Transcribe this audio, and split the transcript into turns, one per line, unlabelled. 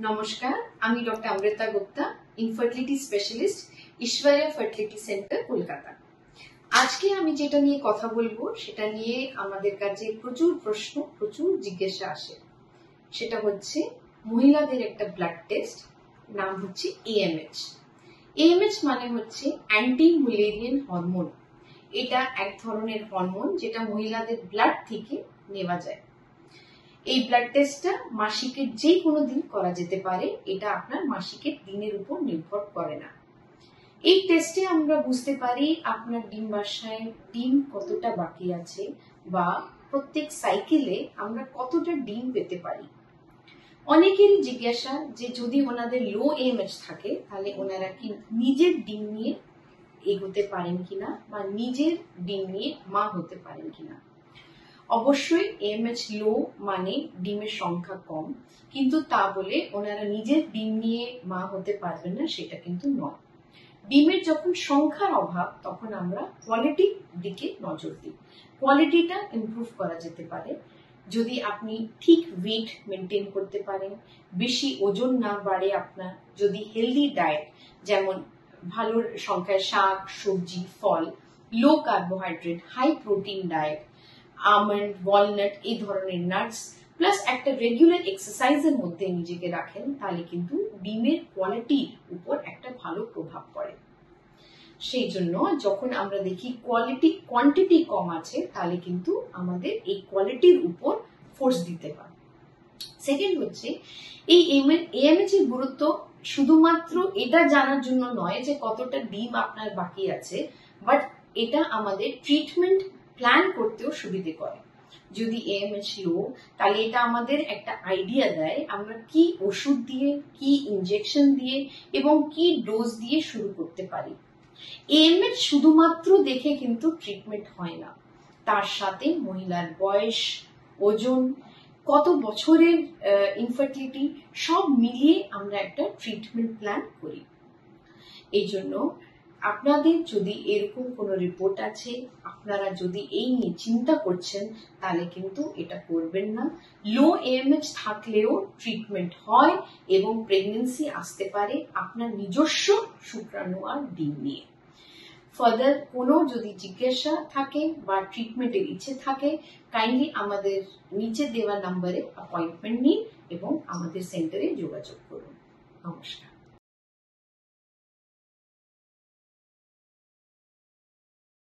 নমস্কার, আমি doctor Amrita Gupta, infertility specialist, Ishwariya fertility centre, Kolkata. আজকে আমি যেটা নিয়ে কথা বলবো সেটা নিয়ে আমাদের কাছে প্রচুর প্রশ্ন, প্রচুর জিজ্ঞাসা আসে। সেটা হচ্ছে মহিলাদের একটা ব্লাড টেস্ট, নাম হচ্ছে AMH। AMH মানে হচ্ছে অ্যান্টি মুলেরিয়ান হরমোন। এটা এক ধরনের হরমোন যেটা মহিলাদের ব্লাড থেকে নেওয়া যায়। এই ব্লাড টেস্টটা মাসিকের যে কোনো দিন করা যেতে পারে, এটা আপনার মাসিকের দিনের উপর নির্ভর করে না। এই টেস্টে আমরা বুঝতে পারি আপনার ডিম্বাশয়ে ডিম কতটা বাকি আছে বা প্রত্যেক সাইকেলে আমরা কতটা ডিম পেতে পারি। অনেকেরই জিজ্ঞাসা যে যদি ওনাদের লো AMH থাকে তাহলে ওনারা কি নিজের ডিম নিয়ে এগোতে পারেন কিনা বা নিজের ডিম নিয়ে মা হতে পারেন কিনা। অবশ্যই AMH লো মানে ডিমের সংখ্যা কম, কিন্তু তা বলে ওনারা নিজের ডিম নিয়ে মা হতে পারবেন না সেটা কিন্তু নয়। ডিমের যখন সংখ্যার অভাব তখন আমরা কোয়ালিটির দিকে নজর দিই। কোয়ালিটিটা ইমপ্রুভ করা যেতে পারে যদি আপনি ঠিক ওয়েট মেনটেন করতে পারেন, বেশি ওজন না বাড়ে আপনার, যদি হেলদি ডায়েট যেমন ভালো সংখ্যায় শাক, সবজি, ফল, low carbohydrate, high protein diet, almond, walnut এই ধরনের নাটস প্লাস একটা রেগুলার এক্সারসাইজের মধ্যে নিজেকে রাখেন, তাহলে কিন্তু ডিমের কোয়ালিটির উপর একটা ভালো প্রভাব পড়ে। সেই জন্য যখন আমরা দেখি কোয়ান্টিটি কম আছে তাহলে কিন্তু আমাদের এই কোয়ালিটির উপর ফোর্স দিতে হয়। সেকেন্ড হচ্ছে এই AMH এর গুরুত্ব শুধুমাত্র এটা জানার জন্য নয় যে কতটা ডিম আপনার বাকি আছে, বাট এটা আমাদের ট্রিটমেন্ট প্ল্যান করতেও সুবিধে করে। যদি AMH লো তাহলে এটা আমাদের একটা আইডিয়া দেয় আমরা কি ওষুধ দিয়ে, কি ইনজেকশন দিয়ে এবং কি ডোজ দিয়ে শুরু করতে পারি। AMH শুধুমাত্র দেখে কিন্তু ট্রিটমেন্ট হয় না, তার সাথে মহিলার বয়স, ওজন, কত বছরের ইনফার্টিলিটি সব মিলিয়ে আমরা একটা ট্রিটমেন্ট প্ল্যান করি। এই জন্য আপনাদের যদি এরকম কোনো রিপোর্ট আছে, আপনারা যদি এই নিয়ে চিন্তা করছেন তাহলে কিন্তু এটা করবেন না। লো AMH থাকলেও ট্রিটমেন্ট হয় এবং প্রেগন্যান্সি আসতে পারে আপনার নিজস্ব শুক্রাণু আর ডিম নিয়ে। ফার্দার কোনো যদি জিজ্ঞাসা থাকে বা ট্রিটমেন্টের ইচ্ছে থাকে, কাইন্ডলি আমাদের নিচে দেওয়া নাম্বারে অ্যাপয়েন্টমেন্ট নিন এবং আমাদের সেন্টারে যোগাযোগ করুন। নমস্কার।